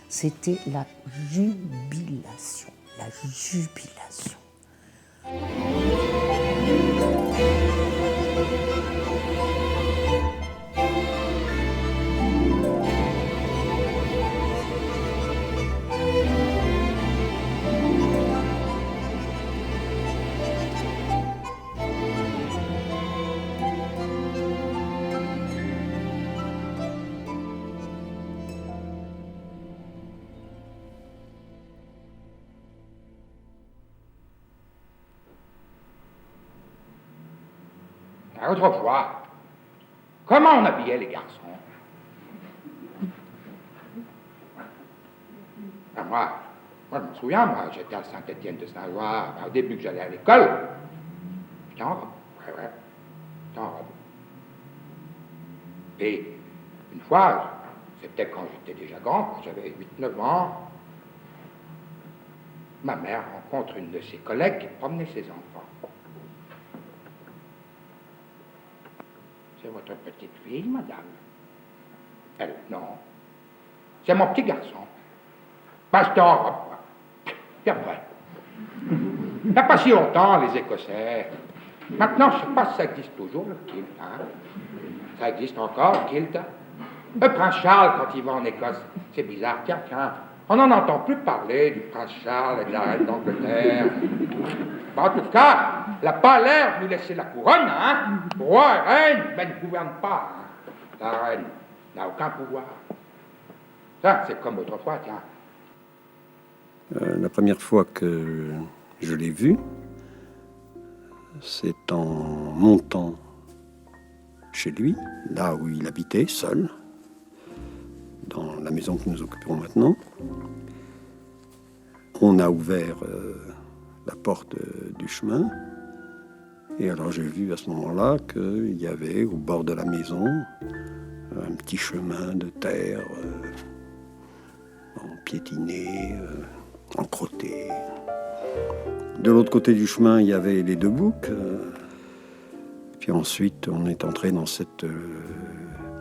c'était la jubilation, la jubilation. Autrefois, comment on habillait les garçons? Ben moi, je me souviens, j'étais à Saint-Étienne-de-Saint-Loire, au début que j'allais à l'école, j'étais en robe, ouais, j'étais en robe. Et une fois, c'était quand j'étais déjà grand, quand j'avais 8-9 ans, ma mère rencontre une de ses collègues qui promenait ses enfants. C'est votre petite fille, madame? Elle, non. C'est mon petit garçon. Ben, j'étais en robe, quoi. Puis après. Il n'y a pas si longtemps, les Écossais. Maintenant, je ne sais pas si ça existe toujours, le kilt, hein. Ça existe encore, le kilt. Le prince Charles, quand il va en Écosse, c'est bizarre. Tiens, on n'en entend plus parler du prince Charles et de la reine d'Angleterre. En tout cas, elle n'a pas l'air de lui laisser la couronne, hein. Roi et reine, mais ne gouverne pas. Hein. La reine n'a aucun pouvoir. Ça, c'est comme autrefois, tiens. La première fois que je l'ai vu, c'est en montant chez lui, là où il habitait, seul, dans la maison que nous occupons maintenant. On a ouvert la porte du chemin, et alors j'ai vu à ce moment-là qu'il y avait au bord de la maison un petit chemin de terre en piétiné, en crotté. De l'autre côté du chemin, il y avait les deux boucs. Puis ensuite, on est entré dans cette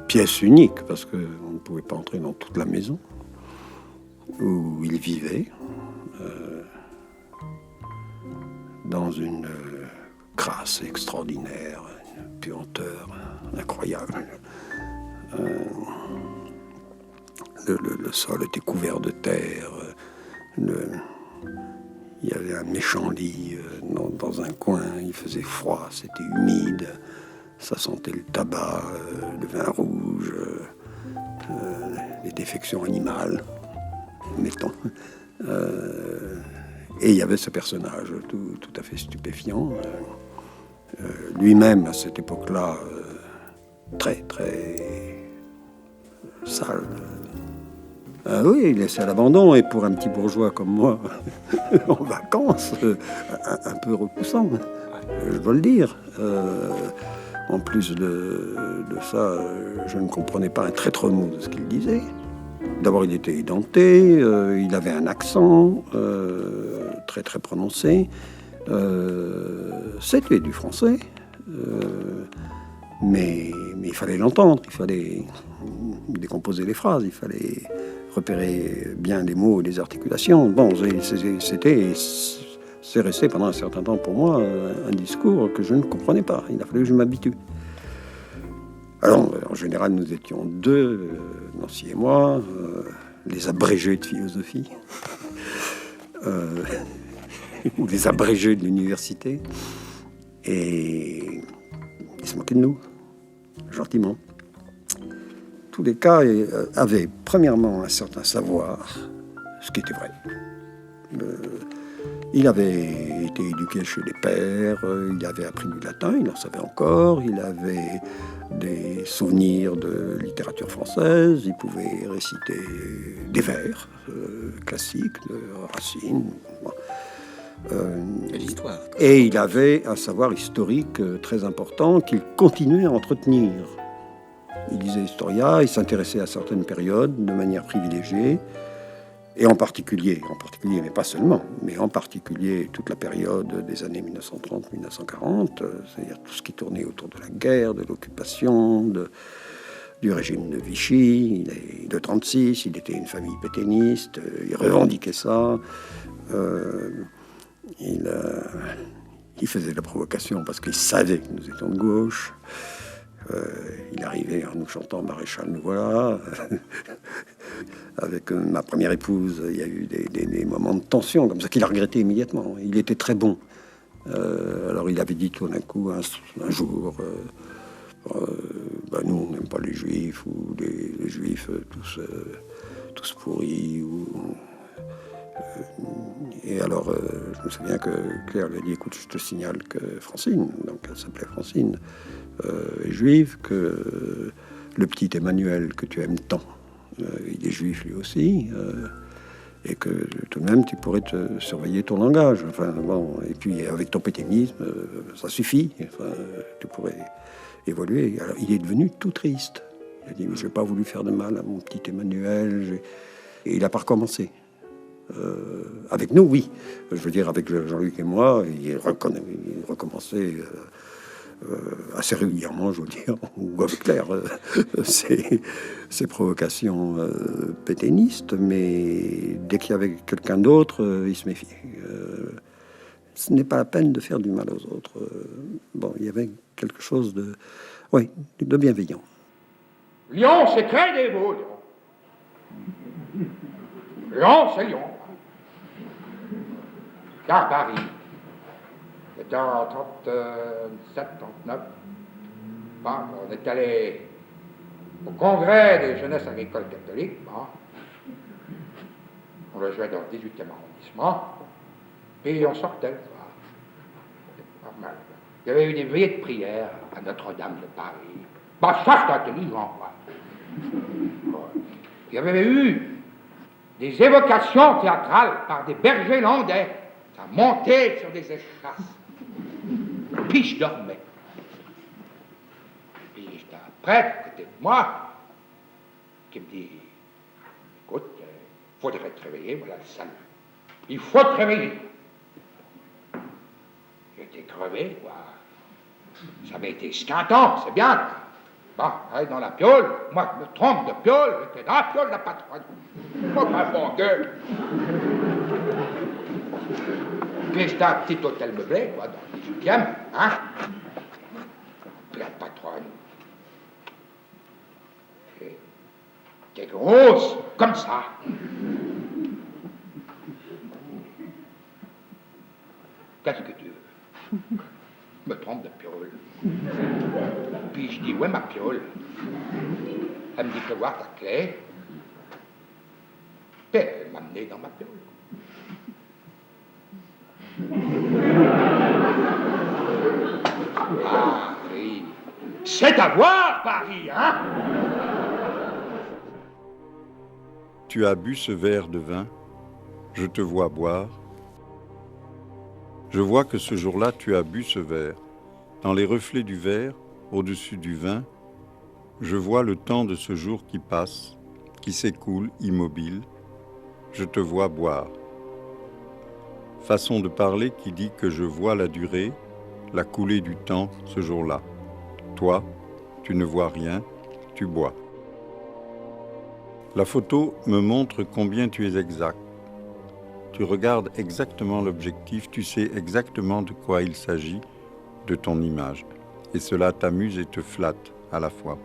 pièce unique, parce qu'on ne pouvait pas entrer dans toute la maison, où il vivait, dans une crasse extraordinaire, une puanteur incroyable. Le sol était couvert de terre. Il y avait un méchant lit dans un coin, il faisait froid, c'était humide, ça sentait le tabac, le vin rouge, les défections animales, mettons. Et il y avait ce personnage tout à fait stupéfiant, lui-même à cette époque-là, très sale. Ah oui, laissé à l'abandon, et pour un petit bourgeois comme moi, en vacances, un peu repoussant, je dois le dire. En plus de ça, je ne comprenais pas un traître mot de ce qu'il disait. D'abord, il était édenté, il avait un accent très prononcé. C'était du français, mais il fallait l'entendre, il fallait décomposer les phrases, il fallait repérer bien les mots et les articulations. Bon, c'est resté pendant un certain temps pour moi un discours que je ne comprenais pas. Il a fallu que je m'habitue. Alors, en général, nous étions deux, Nancy et moi, les abrégés de philosophie, ou les abrégés de l'université, et ils se moquaient de nous, gentiment. Tous les cas avaient premièrement un certain savoir, ce qui était vrai. Il avait été éduqué chez les pères, il avait appris du latin, il en savait encore, il avait des souvenirs de littérature française, il pouvait réciter des vers classiques de Racine. L'histoire. Et il avait un savoir historique très important qu'il continuait à entretenir. Il lisait Historia, il s'intéressait à certaines périodes de manière privilégiée, et en particulier, mais pas seulement, mais en particulier toute la période des années 1930-1940, c'est-à-dire tout ce qui tournait autour de la guerre, de l'occupation, du régime de Vichy, il est de 1936, il était une famille pétainiste, il revendiquait ça, il faisait la provocation parce qu'il savait que nous étions de gauche. Il arrivait en nous chantant Maréchal, nous voilà. Avec ma première épouse, il y a eu des moments de tension comme ça qu'il a regretté immédiatement. Il était très bon. Alors il avait dit tout d'un coup un jour, nous on n'aime pas les juifs, ou les juifs tous pourris. Et alors je me souviens que Claire lui a dit, écoute, je te signale que Francine, donc elle s'appelait Francine, est juive, que le petit Emmanuel que tu aimes tant, il est juif lui aussi, et que tout de même tu pourrais te surveiller ton langage. Enfin, bon, et puis avec ton pétainisme, ça suffit, enfin, tu pourrais évoluer. Alors, il est devenu tout triste. Il a dit, mais je n'ai pas voulu faire de mal à mon petit Emmanuel. Et il n'a pas recommencé. Avec nous, oui. Je veux dire, avec Jean-Luc et moi, il recommençait assez régulièrement, je veux dire, ou avec Claire, ces provocations pétainistes, mais dès qu'il y avait quelqu'un d'autre, il se méfiait. Ce n'est pas la peine de faire du mal aux autres. Bon, il y avait quelque chose de bienveillant. Lyon, c'est très des beaux, Lyon. Lyon, c'est Lyon. Car Paris, c'était en 37, 39. Bon, on est allé au congrès des jeunesses agricoles catholiques. Bon. On le jouait dans le 18e arrondissement. Puis on sortait le soir. C'était pas mal. Il y avait eu des veillées de prière à Notre-Dame de Paris. Bah, ça, c'est intelligent, quoi. Bon. Il y avait eu des évocations théâtrales par des bergers landais. Ça montait sur des échasses. Puis je dormais. Puis j'étais un prêtre à côté de moi qui me dit, écoute, faudrait te réveiller, voilà le salut. Il faut te réveiller. J'étais crevé, quoi. Ça avait été squintant, c'est bien. Bon, allez dans la piole. Moi, je me trompe de piole. J'étais dans la piole, la patronne. Moi, pas bon gueule. Puis j'étais un petit hôtel meublé, quoi, dans le 18e, hein. Puis la patronne. T'es grosse, comme ça. Qu'est-ce que tu veux? Je me trompe de piole. Puis je dis, ouais, ma piole. Elle me dit, fais voir ta clé. Puis elle m'a amené dans ma piole. Paris. C'est à voir, Paris, hein? Tu as bu ce verre de vin, je te vois boire. Je vois que ce jour-là, tu as bu ce verre. Dans les reflets du verre, au-dessus du vin, je vois le temps de ce jour qui passe, qui s'écoule immobile. Je te vois boire. Façon de parler qui dit que je vois la durée, la coulée du temps ce jour-là. Toi, tu ne vois rien, tu bois. La photo me montre combien tu es exact. Tu regardes exactement l'objectif, tu sais exactement de quoi il s'agit, de ton image. Et cela t'amuse et te flatte à la fois.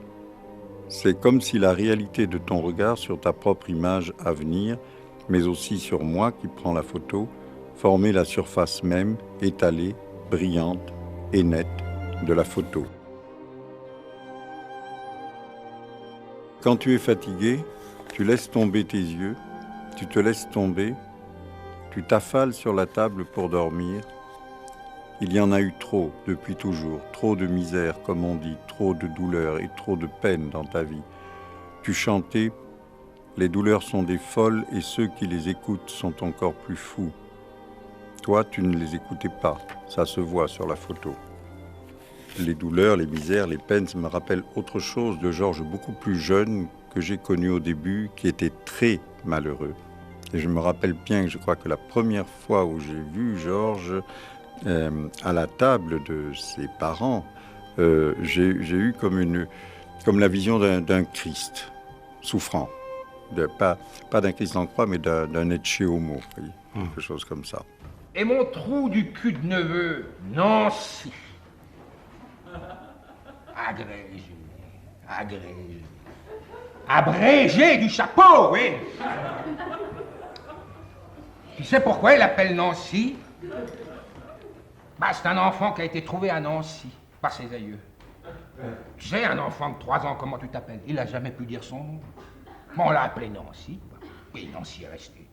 C'est comme si la réalité de ton regard sur ta propre image à venir, mais aussi sur moi qui prends la photo, formait la surface même, étalée, brillante et nette de la photo. Quand tu es fatigué, tu laisses tomber tes yeux, tu te laisses tomber, tu t'affales sur la table pour dormir. Il y en a eu trop depuis toujours, trop de misère, comme on dit, trop de douleur et trop de peine dans ta vie. Tu chantais, les douleurs sont des folles et ceux qui les écoutent sont encore plus fous. Toi, tu ne les écoutais pas, ça se voit sur la photo. Les douleurs, les misères, les peines, ça me rappelle autre chose de Georges beaucoup plus jeune que j'ai connu au début, qui était très malheureux. Et je me rappelle bien que je crois que la première fois où j'ai vu Georges à la table de ses parents, j'ai eu comme la vision d'un Christ souffrant. Pas d'un Christ en croix, mais d'un Ecce Homo, quelque chose comme ça. Et mon trou du cul de neveu, Nancy. Agrégé. Abrégé du chapeau, oui. Tu sais pourquoi il l'appelle Nancy? Bah, c'est un enfant qui a été trouvé à Nancy, par ses aïeux. Tu sais, un enfant de 3 ans, comment tu t'appelles? Il n'a jamais pu dire son nom. Bon, on l'a appelé Nancy. Oui, Nancy est restée.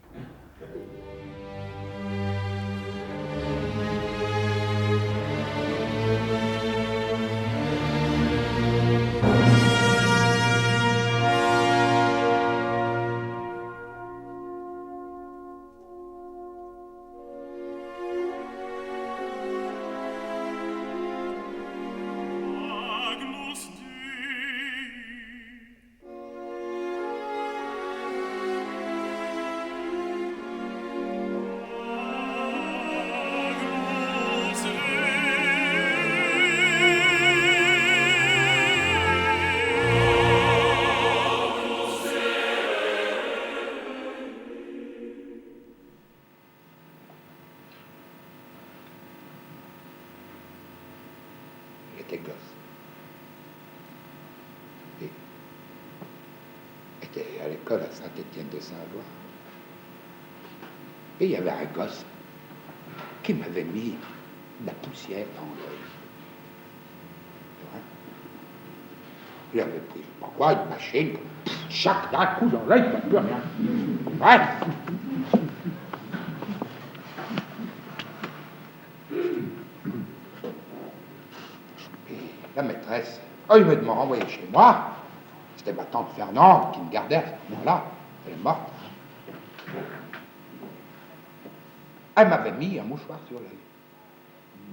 J'étais gosse. Et j'étais à l'école à Saint-Étienne-de-Saint-Loire. Et il y avait un gosse qui m'avait mis de la poussière dans l'œil. Il avait pris, je sais pas quoi, une machine, chaque d'un coup dans l'œil, il n'y a plus rien. Ouais. La maîtresse, au lieu de me renvoyer chez moi, c'était ma tante Fernande qui me gardait à ce moment-là. Elle est morte. Elle m'avait mis un mouchoir sur l'œil.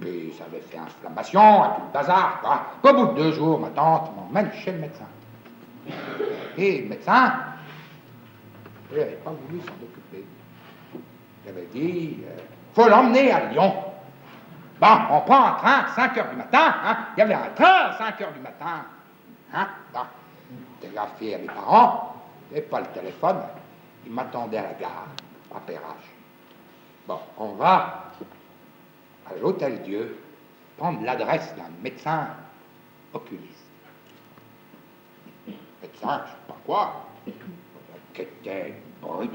Puis ça avait fait inflammation, à tout le bazar, quoi. Au bout de 2 jours, ma tante m'emmène chez le médecin. Et le médecin, il n'avait pas voulu s'en occuper. Il avait dit, faut l'emmener à Lyon. Bon, on prend un train à 5 h du matin, hein. Il y avait un train à 5 h du matin. Hein? Bon, télégraphié à mes parents, et pas le téléphone. Ils m'attendaient à la gare, à Perrache. Bon, on va à l'Hôtel Dieu prendre l'adresse d'un médecin oculiste. Médecin, je sais pas quoi, qui était brut.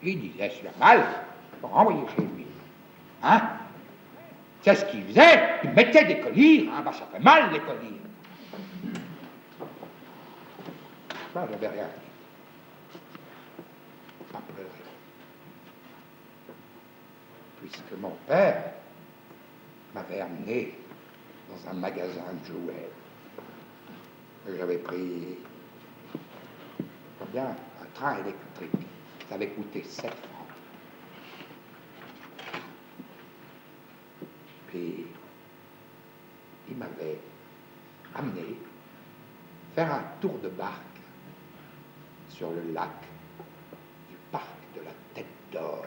Il disait, s'il a mal, pour renvoyer chez lui. Hein? C'est ce qu'il faisait, il mettait des collyres, hein, bah ça fait mal les collyres. Ben, j'avais rien dit. Pas pleuré. Puisque mon père m'avait amené dans un magasin de jouets. Et j'avais pris, combien? Un train électrique. Ça avait coûté 7 francs. Puis, il m'avait amené faire un tour de barque sur le lac du parc de la Tête d'Or.